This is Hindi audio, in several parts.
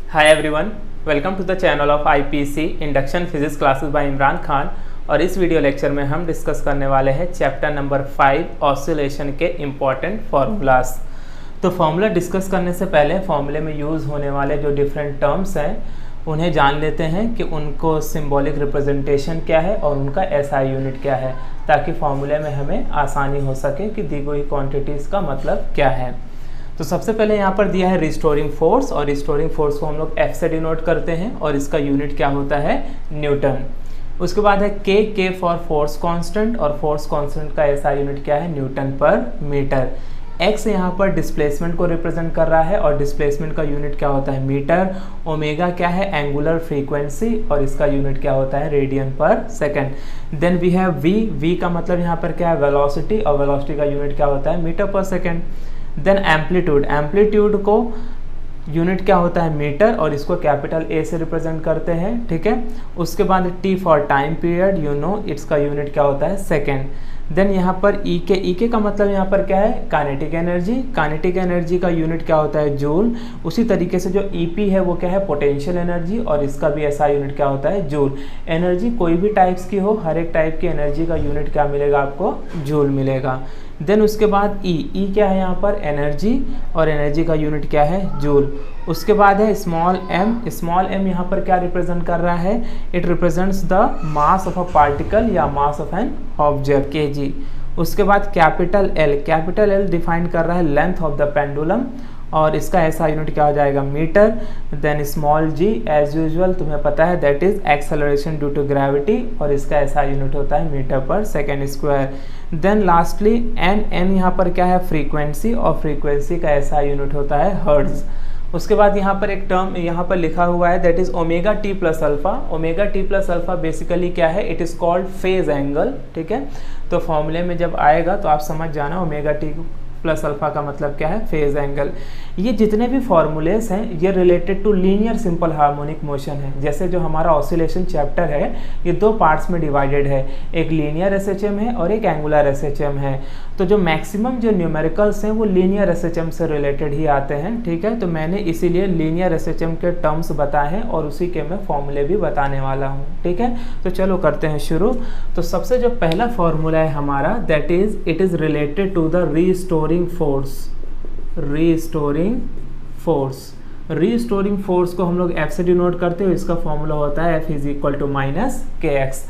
Hi everyone, welcome to the channel of IPC induction physics classes bye Imran Khan. और इस वीडियो लेक्चर में हम डिस्कस करने वाले हैं चैप्टर नंबर 5 ऑसिलेशन के इम्पॉर्टेंट फार्मूलाज। तो फार्मूला डिस्कस करने से पहले फार्मूले में यूज़ होने वाले जो डिफरेंट टर्म्स हैं उन्हें जान लेते हैं कि उनको सिंबॉलिक रिप्रेजेंटेशन क्या है और उनका एसआई यूनिट क्या है, ताकि फार्मूले में हमें आसानी हो सके कि दी गई क्वांटिटीज़ का मतलब क्या है। तो सबसे पहले यहाँ पर दिया है रिस्टोरिंग फोर्स, और रिस्टोरिंग फोर्स को हम लोग F से डिनोट करते हैं और इसका यूनिट क्या होता है, न्यूटन। उसके बाद है के फॉर फोर्स कांस्टेंट, और फोर्स कांस्टेंट का ऐसा यूनिट क्या है, न्यूटन पर मीटर। x यहाँ पर डिस्प्लेसमेंट को रिप्रेजेंट कर रहा है और डिस्प्लेसमेंट का यूनिट क्या होता है, मीटर। ओमेगा क्या है, एंगुलर फ्रीक्वेंसी, और इसका यूनिट क्या होता है, रेडियन पर second. Then we have v का मतलब यहाँ पर क्या है, वेलोसिटी, और वेलोसिटी का यूनिट क्या होता है, मीटर पर सेकेंड। देन एम्पलीट्यूड को यूनिट क्या होता है, मीटर, और इसको कैपिटल ए से रिप्रेजेंट करते हैं, ठीक है। उसके बाद T for time period, you know इसका यूनिट क्या होता है, सेकेंड। देन यहाँ पर ई के का मतलब यहाँ पर क्या है, काइनेटिक एनर्जी का यूनिट क्या होता है, जूल। उसी तरीके से जो ईपी है वो क्या है, पोटेंशियल एनर्जी, और इसका भी ऐसा यूनिट क्या होता है, जूल। एनर्जी कोई भी टाइप्स की हो, हर एक टाइप की एनर्जी का यूनिट क्या मिलेगा आपको, जूल मिलेगा। देन उसके बाद ई क्या है यहाँ पर, एनर्जी, और एनर्जी का यूनिट क्या है, जूल। उसके बाद है स्मॉल एम यहाँ पर क्या रिप्रेजेंट कर रहा है, it represents the mass of a particle या mass of an object, kg। उसके बाद कैपिटल एल डिफाइन कर रहा है लेंथ ऑफ द पेंडुलम, और इसका ऐसा यूनिट क्या हो जाएगा, metre. Then small g as usual तुम्हें पता है, that is acceleration due to gravity, और इसका ऐसा यूनिट होता है मीटर पर second square. Then lastly N यहाँ पर क्या है, फ्रीक्वेंसी, और फ्रीक्वेंसी का ऐसा यूनिट होता है हर्ट्ज। उसके बाद यहाँ पर एक टर्म यहाँ पर लिखा हुआ है, that is omega T plus alpha. Omega T plus alpha basically क्या है, it is called phase angle, ठीक है। तो फॉर्मूले में जब आएगा तो आप समझ जाना ओमेगा टी प्लस अल्फा का मतलब क्या है, फेज एंगल। ये जितने भी फॉर्मूलेस हैं ये related to linear simple harmonic motion है। जैसे जो हमारा ऑसिलेशन चैप्टर है ये दो पार्ट्स में डिवाइडेड है, एक लीनियर एसएचएम है और एक एंगुलर एसएचएम है। तो जो मैक्सिमम जो न्यूमेरिकल्स हैं वो लीनियर एसएचएम से रिलेटेड ही आते हैं, ठीक है। तो मैंने इसीलिए लीनियर एसएचएम के टर्म्स बताए हैं और उसी के मैं फॉर्मूले भी बताने वाला हूँ, ठीक है। तो चलो करते हैं शुरू। तो सबसे जो पहला फॉर्मूला है हमारा, that is it is related to the restoring force को हम लोग F से डिनोट करते हैं। इसका फॉर्मूला होता है F is equal to minus KX।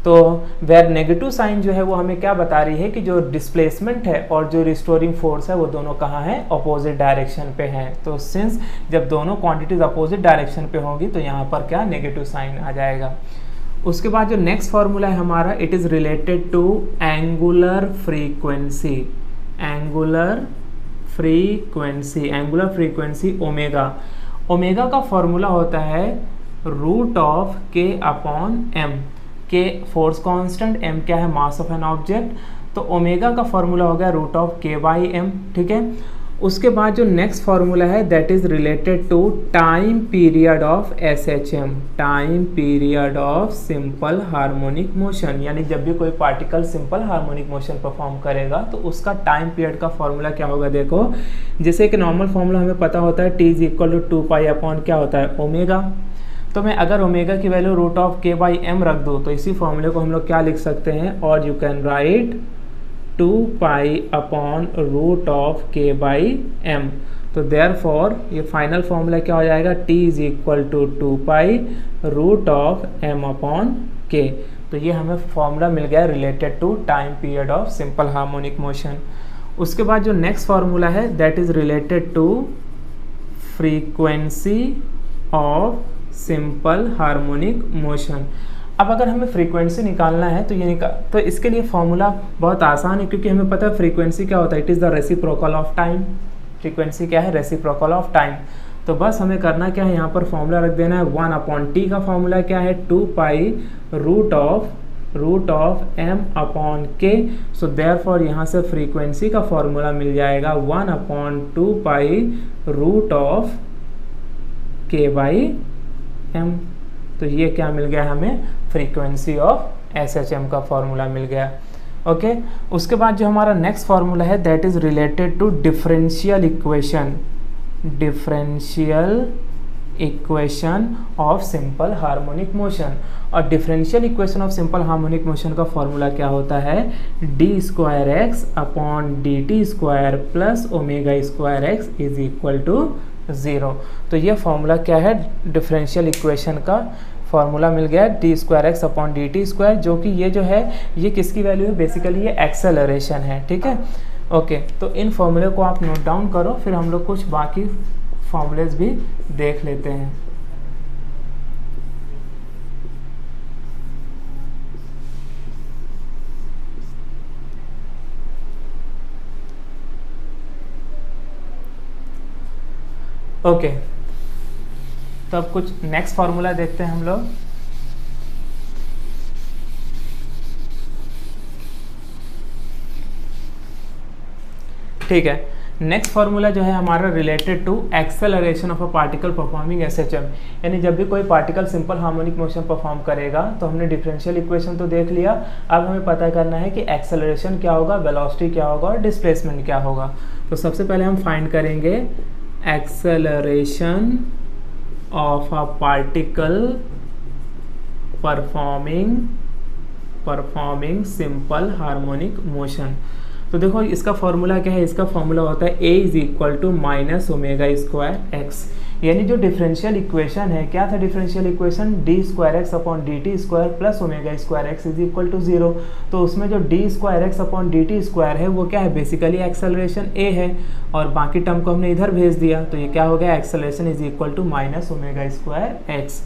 तो वेर नेगेटिव साइन जो है वो हमें क्या बता रही है कि जो डिस्प्लेसमेंट है और जो रिस्टोरिंग फोर्स है वो दोनों कहाँ हैं, अपोजिट डायरेक्शन पे हैं। तो सिंस जब दोनों क्वांटिटीज अपोजिट डायरेक्शन पे होंगी तो यहाँ पर क्या, नेगेटिव साइन आ जाएगा। उसके बाद जो नेक्स्ट फॉर्मूला है हमारा, it is related to angular frequency omega का फॉर्मूला होता है root of K upon M. K force constant, M क्या है, मास ऑफ एन ऑब्जेक्ट। तो ओमेगा का फॉर्मूला हो गया root of K by M, ठीक है। उसके बाद जो नेक्स्ट फॉर्मूला है that is related to time period of SHM, time period of simple harmonic motion. यानी जब भी कोई particle simple harmonic motion perform करेगा तो उसका टाइम पीरियड का फॉर्मूला क्या होगा, देखो जैसे कि नॉर्मल फॉर्मूला हमें पता होता है T is equal to 2 pi upon क्या होता है, ओमेगा। तो मैं अगर ओमेगा की value root of K by M रख दूँ तो इसी फॉर्मूले को हम लोग क्या लिख सकते हैं, और you can write 2 pi upon root of K by M. तो देयरफॉर ये फाइनल फॉर्मूला क्या हो जाएगा, T is equal to 2 pi root of M upon K. तो ये हमें फॉर्मूला मिल गया related to time period of simple harmonic motion. उसके बाद जो नेक्स्ट फॉर्मूला है that is related to frequency of simple harmonic motion. अब अगर हमें फ्रीक्वेंसी निकालना है तो इसके लिए फॉर्मूला बहुत आसान है, क्योंकि हमें पता है फ्रीक्वेंसी क्या होता है, it is the reciprocal of time. Frequency क्या है, रेसिप्रोकल ऑफ टाइम। तो बस हमें करना क्या है, यहाँ पर फॉर्मूला रख देना है 1 अपॉन टी का फॉर्मूला क्या है, 2 pi root of M upon K. So therefore यहाँ से फ्रीक्वेंसी का फॉर्मूला मिल जाएगा 1 upon 2 pi root of K by M. तो ये क्या मिल गया हमें, फ्रीक्वेंसी ऑफ एसएचएम का फॉर्मूला मिल गया, ओके। उसके बाद जो हमारा नेक्स्ट फॉर्मूला है that is related to differential equation of simple harmonic motion. और differential equation of simple harmonic motion का फॉर्मूला क्या होता है, D square x upon D T square plus omega square x is equal to 0। तो ये फॉर्मूला क्या है, डिफरेंशियल इक्वेशन का फॉर्मूला मिल गया D square x upon D T square, जो कि ये जो है ये किसकी वैल्यू है, बेसिकली ये एक्सेलरेशन है, ठीक है। ओके, तो इन फॉर्मूले को आप नोट डाउन करो, फिर हम लोग कुछ बाकी फॉर्मूलेज भी देख लेते हैं। ओके, तो अब कुछ नेक्स्ट फार्मूला देखते हैं हम लोग। ठीक है, नेक्स्ट फार्मूला जो है हमारा related to acceleration of a particle performing SHM, यानी जब भी कोई particle simple harmonic motion perform करेगा तो हमने डिफरेंशियल इक्वेशन तो देख लिया, अब हमें पता करना है कि एक्सेलरेशन क्या होगा, वेलोसिटी क्या होगा और डिस्प्लेसमेंट क्या होगा। तो सबसे पहले हम फाइंड करेंगे acceleration of a particle performing simple harmonic motion. तो देखो इसका फॉर्मूला क्या है, इसका फॉर्मूला होता है a is equal to minus omega square x, यानी जो डिफरेंशियल इक्वेशन है, क्या था differential equation, d square x upon D T square plus omega square x is equal to 0। तो उसमें जो d square x upon D T square है वो क्या है, बेसिकली एक्सेलरेशन a है, और बाकी टर्म को हमने इधर भेज दिया, तो ये क्या हो गया, acceleration is equal to minus omega square x.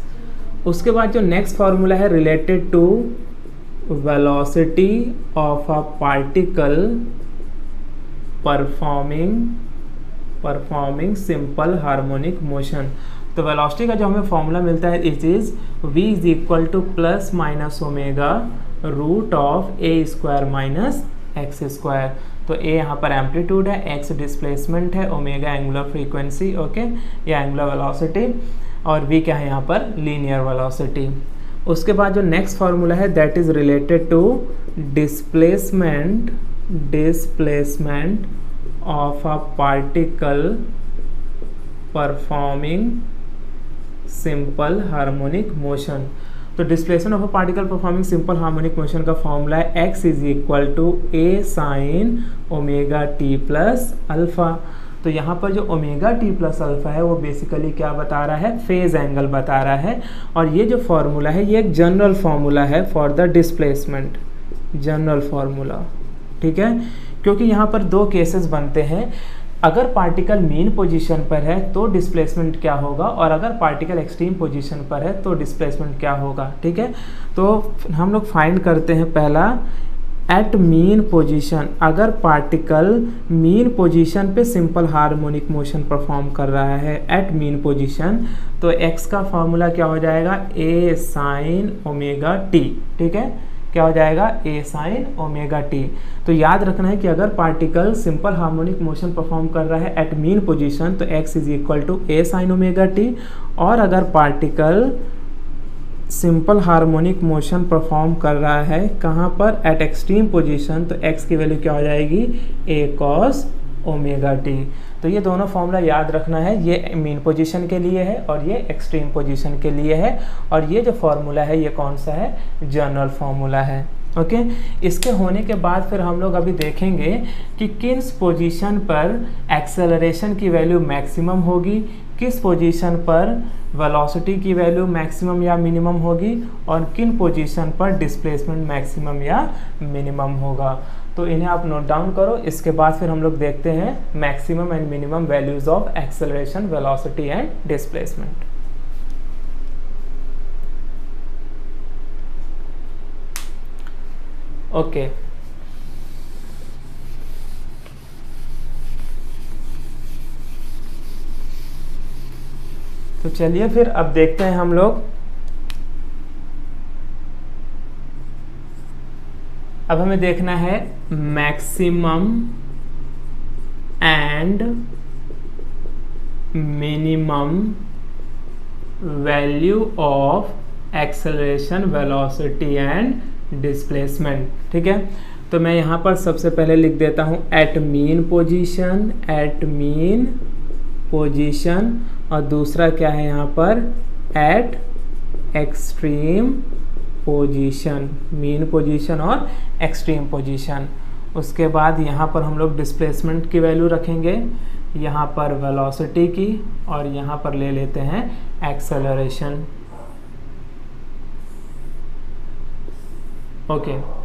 उसके बाद जो नेक्स्ट फार्मूला है related to velocity of a particle performing simple harmonic motion। तो वेलोसिटी का जो हमें फॉर्मूला मिलता है it is v is equal to plus minus omega root of a square minus x square. तो a यहाँ पर एम्पलीट्यूड है, x डिस्प्लेसमेंट है, ओमेगा एंगुलर फ्रीक्वेंसी, ओके, या एंगुलर वेलोसिटी, और v क्या है यहाँ पर लीनियर वेलोसिटी। उसके बाद जो नेक्स्ट फार्मूला है that is related to displacement of a particle performing simple harmonic motion. तो displacement of a particle performing simple harmonic motion का फॉर्मूला है x is equal to a sine omega T plus alpha. तो यहाँ पर जो ओमेगा टी प्लस अल्फा है वो बेसिकली क्या बता रहा है, फेज एंगल बता रहा है। और ये जो फॉर्मूला है ये एक जनरल फॉर्मूला है for the displacement, general formula, ठीक है, क्योंकि यहाँ पर दो केसेस बनते हैं, अगर पार्टिकल मीन पोजीशन पर है तो डिस्प्लेसमेंट क्या होगा, और अगर पार्टिकल एक्सट्रीम पोजीशन पर है तो डिस्प्लेसमेंट क्या होगा, ठीक है। तो हम लोग फाइंड करते हैं पहला एट मीन पोजीशन, अगर पार्टिकल मीन पोजीशन पे सिंपल हार्मोनिक मोशन परफॉर्म कर रहा है एट मीन पोजीशन, तो x का फॉर्मूला क्या हो जाएगा, a साइन ओमेगा टी, ठीक है, क्या हो जाएगा, a साइन ओमेगा टी। तो याद रखना है कि अगर particle simple harmonic motion perform कर रहा है एट मीन पोजीशन तो x is equal to a sine omega t, और अगर particle simple harmonic motion perform कर रहा है कहाँ पर, एट एक्सट्रीम पोजीशन, तो x की वैल्यू क्या हो जाएगी, a कॉस ओमेगा टी। तो ये दोनों फॉर्मूला याद रखना है, ये मीन पोजीशन के लिए है और ये एक्सट्रीम पोजीशन के लिए है, और ये जो फॉर्मूला है ये कौन सा है, जनरल फॉर्मूला है, ओके। इसके होने के बाद फिर हम लोग अभी देखेंगे कि किस पोजीशन पर एक्सेलरेशन की वैल्यू मैक्सिमम होगी, किस पोजीशन पर वेलोसिटी की वैल्यू मैक्सिमम या मिनिमम होगी, और किन पोजीशन पर डिस्प्लेसमेंट मैक्सिमम या मिनिमम होगा। तो इन्हें आप नोट डाउन करो। इसके बाद फिर हम लोग देखते हैं maximum and minimum values of acceleration, velocity and displacement. Okay, तो चलिए फिर अब देखते हैं हम लोग, अब हमें देखना है maximum and minimum value of acceleration, velocity and displacement, ठीक है। तो मैं यहाँ पर सबसे पहले लिख देता हूँ at mean position, at mean position और दूसरा क्या है यहाँ पर at extreme position, mean position और एक्सट्रीम पोजीशन। उसके बाद यहाँ पर हम लोग डिस्प्लेसमेंट की वैल्यू रखेंगे, यहाँ पर वेलोसिटी की, और यहाँ पर ले लेते हैं एक्सेलरेशन। ओके,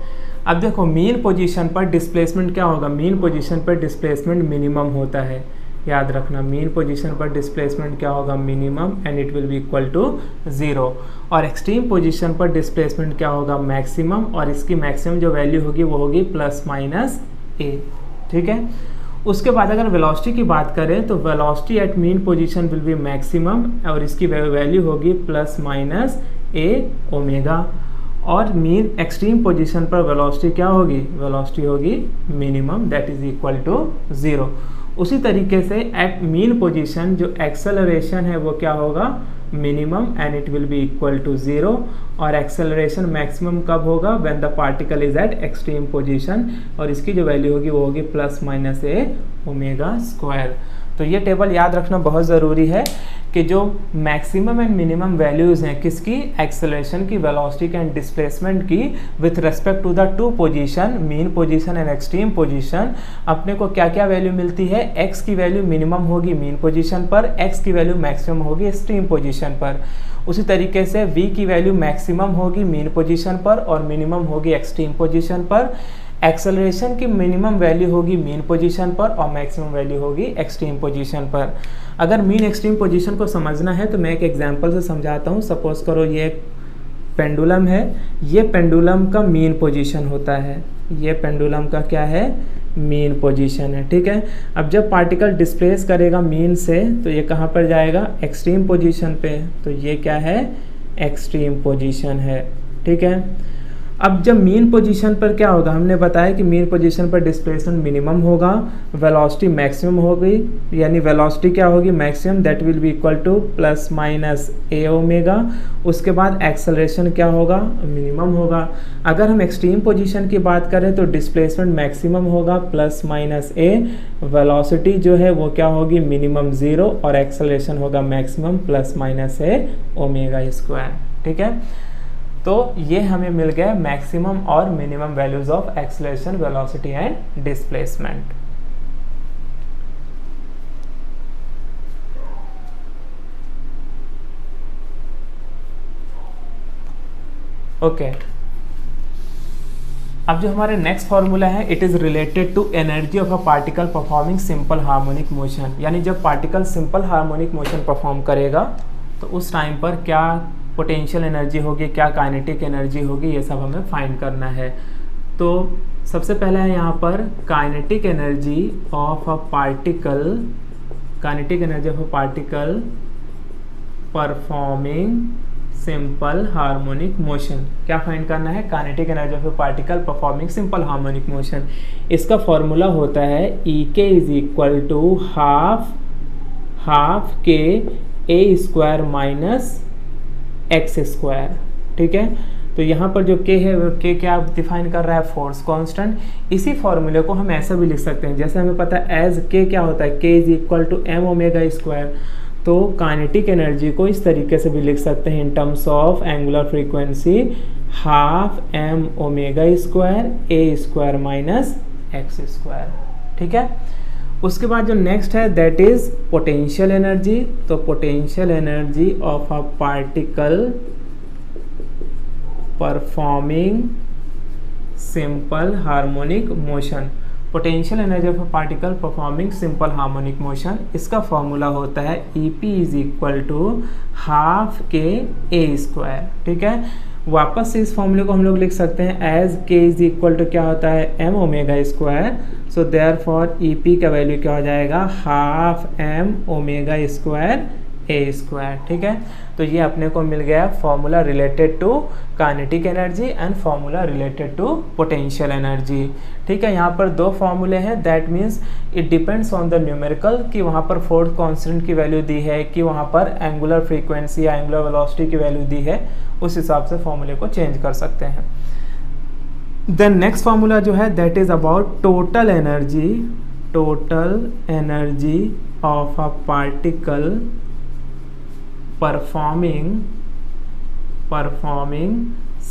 अब देखो मीन पोजीशन पर डिस्प्लेसमेंट क्या होगा, मीन पोजीशन पर डिस्प्लेसमेंट मिनिमम होता है, याद रखना मीन पोजीशन पर डिस्प्लेसमेंट क्या होगा minimum, and it will be equal to 0। और एक्सट्रीम पोजीशन पर डिस्प्लेसमेंट क्या होगा मैक्सिमम, और इसकी मैक्सिमम जो वैल्यू होगी वो होगी प्लस माइनस ए। ठीक है, उसके बाद अगर वेलोसिटी की बात करें तो velocity at mean position will be maximum, और इसकी वैल्यू होगी प्लस माइनस ए ओमेगा। और मीन एक्सट्रीम पोजीशन पर वेलोसिटी क्या होगी, वेलोसिटी होगी minimum, that is equal to 0। उसी तरीके से एट मीन पोजीशन जो एक्सेलरेशन है वो क्या होगा minimum, and it will be equal to 0। और एक्सेलरेशन मैक्सिमम कब होगा, when the particle is at extreme position, और इसकी जो वैल्यू होगी वो होगी plus minus a omega square. तो ये टेबल याद रखना बहुत ज़रूरी है कि जो मैक्सिमम एंड मिनिमम वैल्यूज़ हैं किसकी, एक्सेलरेशन की, वेलोसिटी एंड डिस्प्लेसमेंट की, with respect to the two position mean position and extreme position, अपने को क्या क्या वैल्यू मिलती है, x की वैल्यू मिनिमम होगी मीन पोजीशन पर, x की वैल्यू मैक्सिमम होगी एक्सट्रीम पोजीशन पर। उसी तरीके से v की वैल्यू मैक्सिमम होगी मीन पोजीशन पर और मिनिमम होगी एक्सट्रीम पोजीशन पर। एक्सेलरेशन की मिनिमम वैल्यू होगी मीन पोजीशन पर और मैक्सिमम वैल्यू होगी एक्सट्रीम पोजीशन पर। अगर मीन एक्सट्रीम पोजीशन को समझना है तो मैं एक एग्जांपल से समझाता हूँ। सपोज करो ये एक पेंडुलम है, ये पेंडुलम का मीन पोजीशन होता है, ये पेंडुलम का क्या है मीन पोजीशन है। ठीक है, अब जब पार्टिकल डिस्प्लेस करेगा मीन से तो ये कहाँ पर जाएगा, एक्सट्रीम पोजीशन पे, तो ये क्या है एक्सट्रीम पोजीशन है। ठीक है, अब जब मीन पोजीशन पर क्या होगा, हमने बताया कि मीन पोजीशन पर डिस्प्लेसमेंट मिनिमम होगा, वेलोसिटी मैक्सिमम होगी, यानी वेलोसिटी क्या होगी maximum, that will be equal to plus minus a omega. उसके बाद एक्सेलरेशन क्या होगा मिनिमम होगा। अगर हम एक्सट्रीम पोजीशन की बात करें तो डिस्प्लेसमेंट मैक्सिमम होगा प्लस माइनस ए, वेलोसिटी जो है वो क्या होगी मिनिमम 0 और एक्सेलरेशन होगा maximum plus minus a omega square. ठीक है, तो ये हमें मिल गया मैक्सिमम और minimum values of acceleration, velocity and displacement. Okay, अब जो हमारे नेक्स्ट फॉर्मूला है, it is related to energy of a particle performing simple harmonic motion. यानी जब particle simple harmonic motion perform करेगा तो उस टाइम पर क्या पोटेंशियल एनर्जी होगी, क्या काइनेटिक एनर्जी होगी, ये सब हमें फाइंड करना है। तो सबसे पहला है यहाँ पर kinetic energy of a particle, kinetic energy of a particle performing simple harmonic motion. क्या फाइंड करना है, kinetic energy of a particle performing simple harmonic motion. इसका फॉर्मूला होता है E k is equal to half K a square minus x square. ठीक है, तो यहाँ पर जो k है वो k क्या डिफाइन कर रहा है, फोर्स कांस्टेंट। इसी फॉर्मूले को हम ऐसा भी लिख सकते हैं, जैसे हमें पता है एज k क्या होता है, k is equal to m omega square. तो काइनेटिक एनर्जी को इस तरीके से भी लिख सकते हैं in terms of angular frequency, half m omega square a square minus x square. ठीक है, उसके बाद जो नेक्स्ट है दैट इज पोटेंशियल एनर्जी। तो potential energy of a particle performing simple harmonic motion. Potential energy of a particle performing simple harmonic motion, इसका फॉर्मूला होता है EP is equal to half K a square. ठीक है, वापस से इस फॉर्मूले को हम लोग लिख सकते हैं as k is equal to क्या होता है m omega square. So therefore EP का वैल्यू क्या हो जाएगा, half m omega square a square. ठीक है, तो ये अपने को मिल गया formula related to kinetic energy and formula related to potential energy. ठीक है, यहाँ पर दो फॉर्मूले हैं, that means it depends on the numerical कि वहाँ पर फोर्स कांस्टेंट की वैल्यू दी है कि वहाँ पर एंगुलर फ्रीक्वेंसी या एंगुलर वेलोसिटी की वैल्यू दी है, उस हिसाब से फॉर्मूले को चेंज कर सकते हैं। देन नेक्स्ट फॉर्मूला जो है that is about total energy of a particle performing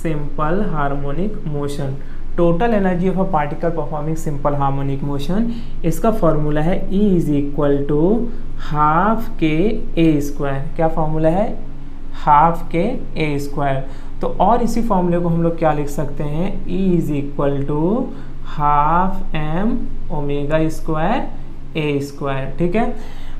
simple harmonic motion. Total energy of a particle performing simple harmonic motion, इसका फॉर्मूला है E is equal to half K a square. क्या फॉर्मूला है? Half K a square. तो और इसी फॉर्मूले को हम लोग क्या लिख सकते हैं? E is equal to half M omega square a square. ठीक है.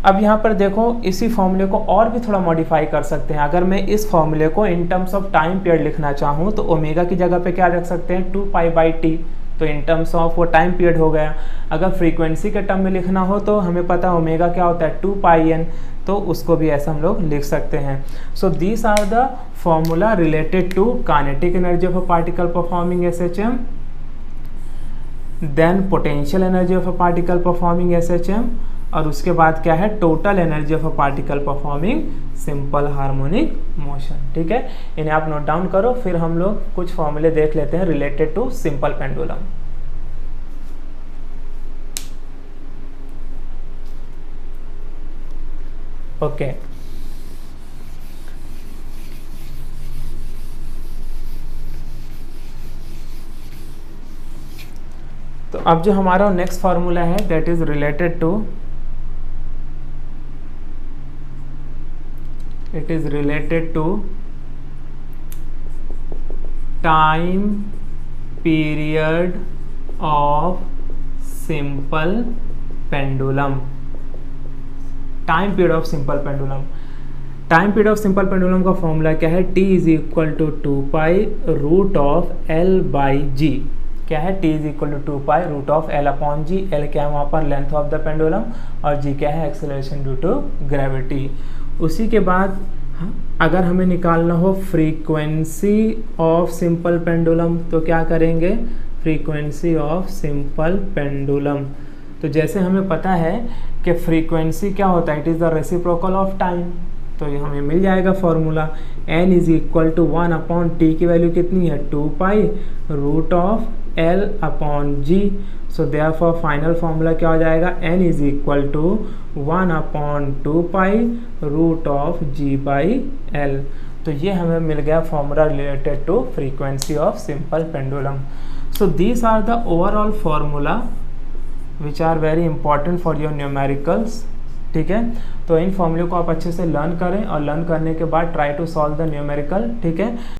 अब यहाँ पर देखो, इसी फॉर्मूले को और भी थोड़ा मॉडिफाई कर सकते हैं. अगर मैं इस फॉर्मूले को इन टर्म्स ऑफ टाइम पीरियड लिखना चाहूँ तो ओमेगा की जगह पे क्या रख सकते हैं? 2π/t. तो इन टर्म्स ऑफ वो टाइम पीरियड हो गया. अगर फ्रीक्वेंसी के टर्म में लिखना हो तो हमें पता है ओमेगा क्या होता है? 2πn. तो उसको भी ऐसा हम लोग लिख सकते हैं. So these are the formula related to kinetic energy of a particle performing SHM, then potential energy of a particle performing SHM, और उसके बाद क्या है? Total energy of a particle performing simple harmonic motion. ठीक है. इन्हें आप नोट डाउन करो. फिर हम लोग कुछ फॉर्मूले देख लेते हैं related to simple pendulum. Okay. तो अब जो हमारा नेक्स्ट फार्मूला है that is related to, it is related to time period of simple pendulum. Time period of simple pendulum. Time period of simple pendulum का फॉर्मूला क्या है? T is equal to 2π√L/g. क्या है? T is equal to 2π√L/g. L क्या है वहाँ पर? Length of the pendulum. और G क्या है? Acceleration due to gravity. उसी के बाद अगर हमें निकालना हो फ्रीक्वेंसी ऑफ सिंपल पेंडुलम तो क्या करेंगे? Frequency of simple pendulum. तो जैसे हमें पता है कि फ्रीक्वेंसी क्या होता है? It is the reciprocal of time. तो ये हमें मिल जाएगा formula. n is equal to 1/t की वैल्यू कितनी है? 2π√L/g. So therefore final formula क्या हो जाएगा? n is equal to 1/2π√g/L. तो ये हमें मिल गया formula related to frequency of simple pendulum. So these are the overall formula which are very important for your numericals. ठीक है. तो इन फॉर्मूले को आप अच्छे से लर्न करें और लर्न करने के बाद try to solve the numerical. ठीक है.